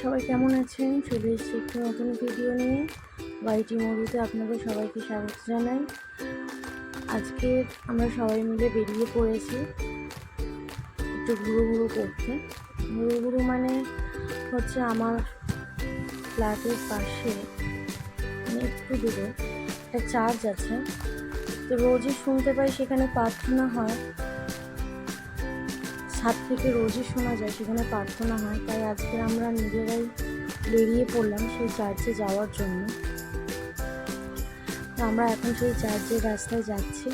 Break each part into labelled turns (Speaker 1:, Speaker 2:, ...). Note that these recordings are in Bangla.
Speaker 1: সবাই কেমন আছেন? চলে এসেছি একটি নতুন ভিডিও নিয়ে। ওয়াইটি মরুতে আপনাদের সবাইকে স্বাগত জানাই। আজকে আমরা সবাই মিলে বেরিয়ে পড়েছি একটু ঘুরু করতে। ঘুরু মানে হচ্ছে আমার ফ্ল্যাটের পাশে, মানে একটু দূরে একটা চার্চ আছে। তো রোজই শুনতে পাই সেখানে প্রার্থনা হয়, ছাদ থেকে রোজই শোনা যায় সেখানে প্রার্থনা হয়। তাই আজকে আমরা নিজেরাই বেরিয়ে পড়লাম সেই চার্চে যাওয়ার জন্য। তো আমরা এখন সেই চার্চের রাস্তায় যাচ্ছি,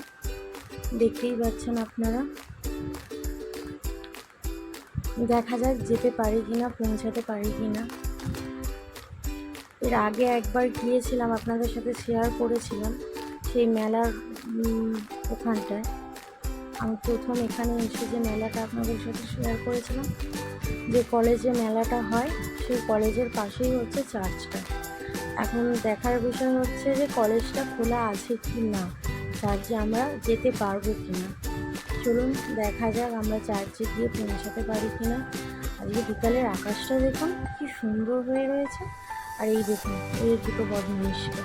Speaker 1: দেখতেই পাচ্ছেন আপনারা। দেখা যাক যেতে পারি কিনা, পৌঁছাতে পারি কিনা। এর আগে একবার গিয়েছিলাম, আপনাদের সাথে শেয়ার করেছিলাম সেই মেলার ওখানটায়। আমি প্রথম এখানে এসে যে মেলাটা আপনাদের সাথে শেয়ার করেছিলাম, যে কলেজে মেলাটা হয় সেই কলেজের পাশেই হচ্ছে চার্চটা। এখন দেখার বিষয় হচ্ছে যে কলেজটা খোলা আছে কি না, চার্চে আমরা যেতে পারবো কি না। চলুন দেখা যাক আমরা চার্চে গিয়ে পৌঁছাতে পারি কি না। আজকে বিকালের আকাশটা দেখুন কি সুন্দর হয়ে রয়েছে। আর এই দেখুন এই দুটো বদমাইশকে,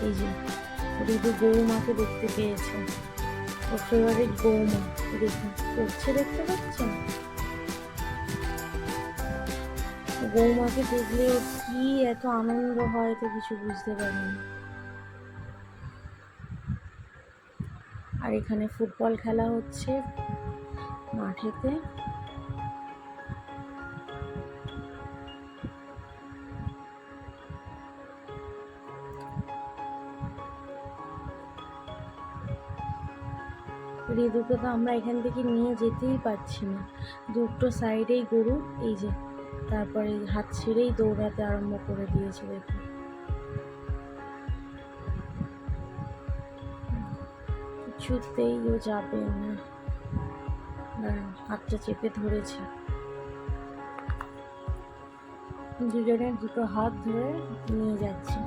Speaker 1: এই যে ঋতু গৌমাকে দেখতে পেয়েছে, ওর ফেভারিট গৌমা দেখুন করছে, দেখতে পাচ্ছেন? গৌমাকে দেখলে ওর কি এত আনন্দ হয় তো কিছু বুঝতে পারিনি। আর এখানে ফুটবল খেলা হচ্ছে মাঠেতে। ঋতুকে তো আমরা এখান থেকে নিয়ে যেতেই পারছি না, দুটো সাইডেই গরু, এই যে তারপরে হাত ছেড়েই দৌড়াতে আরম্ভ করে দিয়েছে। দেখুন কিছুতেই ও যাবে না, হাতটা চেপে ধরেছে। দুজনের দুটো হাত ধরে নিয়ে যাচ্ছে।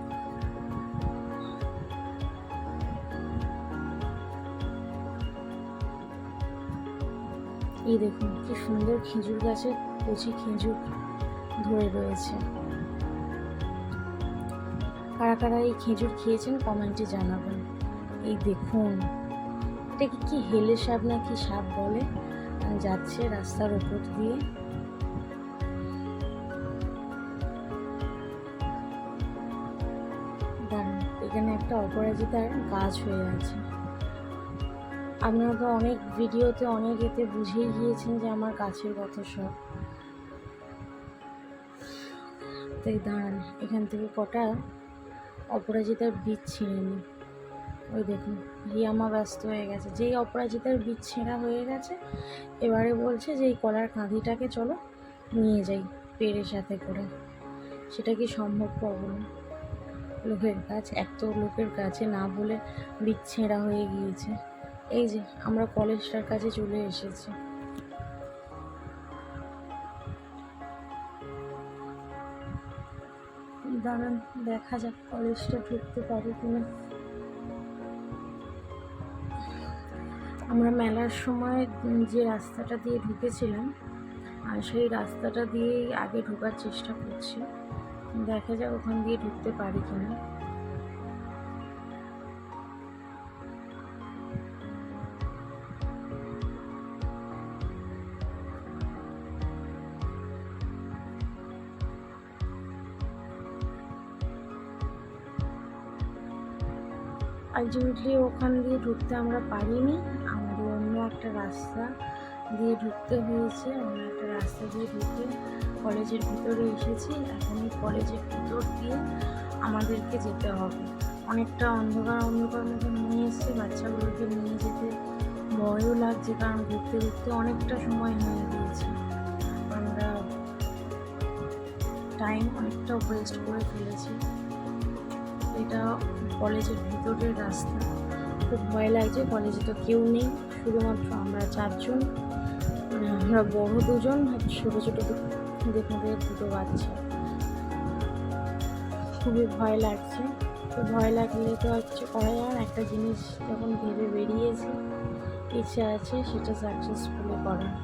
Speaker 1: এই দেখুন কি সুন্দর খেজুর গাছে কচি খেজুর ধরে রয়েছে। কারা কারা এই খেজুর খেয়েছেন কমেন্টে জানাবেন। এই দেখুন এটাকে কি হেলে সাপ না কি সাপ বলে, যাচ্ছে রাস্তার উপর দিয়ে। দাঁড়ান, এখানে একটা অপরাজিতার গাছ হয়ে আছে। আপনারা তো অনেক ভিডিওতে অনেক এতে বুঝেই গিয়েছেন যে আমার গাছের কত শখ। তাই দাঁড়ান, এখান থেকে কটা অপরাজিতার বীজ ছিঁড়ে নিই। ওই দেখুন রিয়ামা ব্যস্ত হয়ে গেছে, যেই অপরাজিতার বীজ ছেঁড়া হয়ে গেছে এবারে বলছে যে এই কলার কাঁধিটাকে চলো নিয়ে যাই পেড়ে সাথে করে। সেটা কি সম্ভব? বলুন, লোকের গাছ, এত লোকের কাছে না বলে বীজ ছেঁড়া হয়ে গিয়েছে। এই যে আমরা কলেজটার কাছে চলে এসেছি। দাঁড়ান দেখা যাক কলেজটা ঢুকতে পারি কিনা। আমরা মেলার সময় যে রাস্তাটা দিয়ে ঢুকেছিলাম আর সেই রাস্তাটা দিয়েই আগে ঢোকার চেষ্টা করছি, দেখা যাক ওখান দিয়ে ঢুকতে পারি কিনা। আলটিমেটলি ওখান দিয়ে ঢুকতে আমরা পারিনি, আমাদের অন্য একটা রাস্তা দিয়ে ঢুকতে হয়েছে। অন্য একটা রাস্তা দিয়ে ঢুকে কলেজের ভিতরে এসেছি। এখন এই কলেজের ভিতর দিয়ে আমাদেরকে যেতে হবে। অনেকটা অন্ধকার অন্ধকার মতন নিয়ে এসছে, বাচ্চাগুলোকে নিয়ে যেতে ভয়ও লাগছে, কারণ ঘুরতে ঘুরতে অনেকটা সময় হয়ে গিয়েছে। আমরা টাইম অনেকটা ওয়েস্ট করে ফেলেছি। এটা কলেজের ভিতরের রাস্তা, খুব ভয় লাগছে। কলেজে তো কেউ নেই, শুধুমাত্র আমরা চারজন, মানে আমরা বড় দুজন, ছোটো ছোটো দেখুন দুটো বাচ্চা। খুবই ভয় লাগছে। তো ভয় লাগলে তো আর কিছু করা যায় না, একটা জিনিস যখন ভেবে বেরিয়েছি ইচ্ছা আছে সেটা সাকসেসফুলি করার।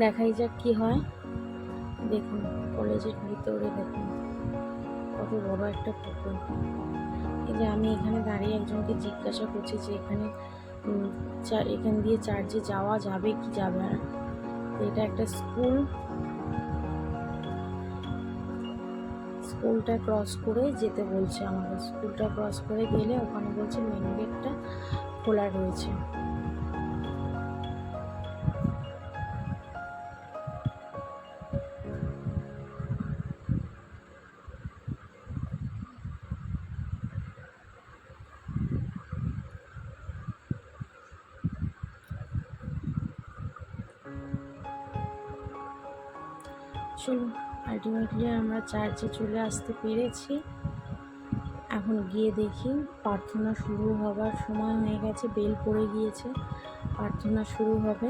Speaker 1: দেখাই যাক কি হয়। দেখুন কলেজের ভিতরে দেখুন কত বড় একটা পুকুর। এই যে আমি এখানে দাঁড়িয়ে একজনকে জিজ্ঞাসা করছি যে এখান দিয়ে চার্চে যাওয়া যাবে কি যাবে না। এটা একটা স্কুলটা ক্রস করে যেতে বলছে আমাকে। স্কুলটা ক্রস করে গেলে ওখানে বলছে মেন গেটটা খোলা রয়েছে। চলুন, আলটিমেটলি আমরা চার্চে চলে আসতে পেরেছি। এখন গিয়ে দেখি, প্রার্থনা শুরু হবার সময় হয়ে গেছে, বেল পড়ে গিয়েছে, প্রার্থনা শুরু হবে।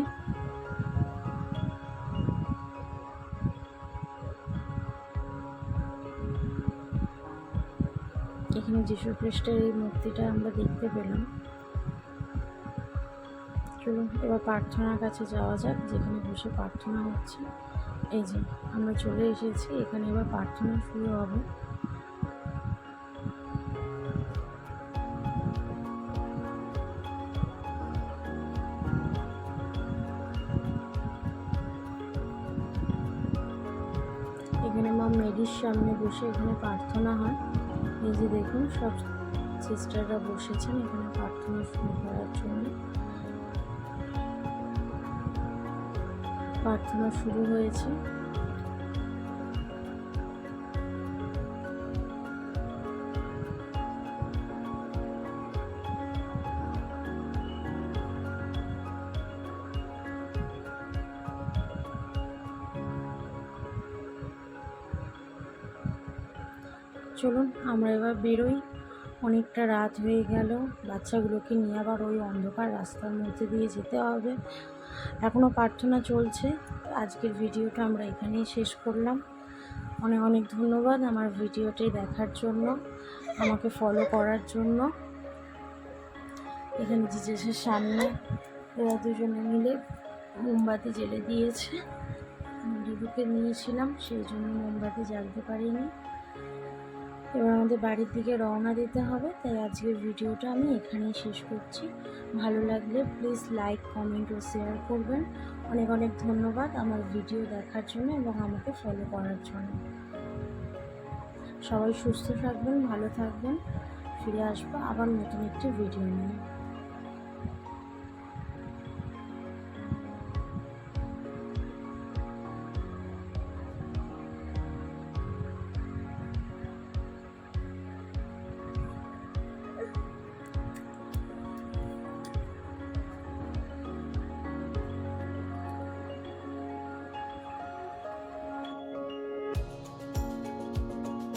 Speaker 1: এখানে যীশু খ্রিস্টের এই মূর্তিটা আমরা দেখতে পেলাম। চলুন এবার প্রার্থনার কাছে যাওয়া যাক, যেখানে বসে প্রার্থনা হচ্ছে। এই যে আমরা চলে এসেছি, এখানে এবার প্রার্থনা শুরু হবে। এখানে মা মেরির সামনে বসে এখানে প্রার্থনা হয়। এই যে দেখুন সব সিস্টাররা বসেছেন এখানে প্রার্থনা শুরু করার জন্য। প্রার্থনা শুরু হয়েছে। চলুন আমরা এবার বেরোই, অনেকটা রাত হয়ে গেল। বাচ্চাগুলোকে নিয়ে আবার ওই অন্ধকার রাস্তার মধ্যে দিয়ে যেতে হবে। এখনও প্রার্থনা চলছে। আজকের ভিডিওটা আমরা এখানেই শেষ করলাম। অনেক অনেক ধন্যবাদ আমার ভিডিওটি দেখার জন্য, আমাকে ফলো করার জন্য। এখানে জিজেসের সামনে এরা দুজনে মিলে মোমবাতি জ্বেলে দিয়েছে। রিবুকে নিয়েছিলাম, সেই জন্য মোমবাতি জ্বালতে পারিনি। এবার আমাদের বাড়ির দিকে রওনা দিতে হবে, তাই আজকের ভিডিওটা আমি এখানেই শেষ করছি। ভালো লাগলে প্লিজ লাইক, কমেন্ট ও শেয়ার করবেন। অনেক অনেক ধন্যবাদ আমার ভিডিও দেখার জন্য এবং আমাকে ফলো করার জন্য। সবাই সুস্থ থাকবেন, ভালো থাকবেন। ফিরে আসবো আবার নতুন একটি ভিডিও নিয়ে।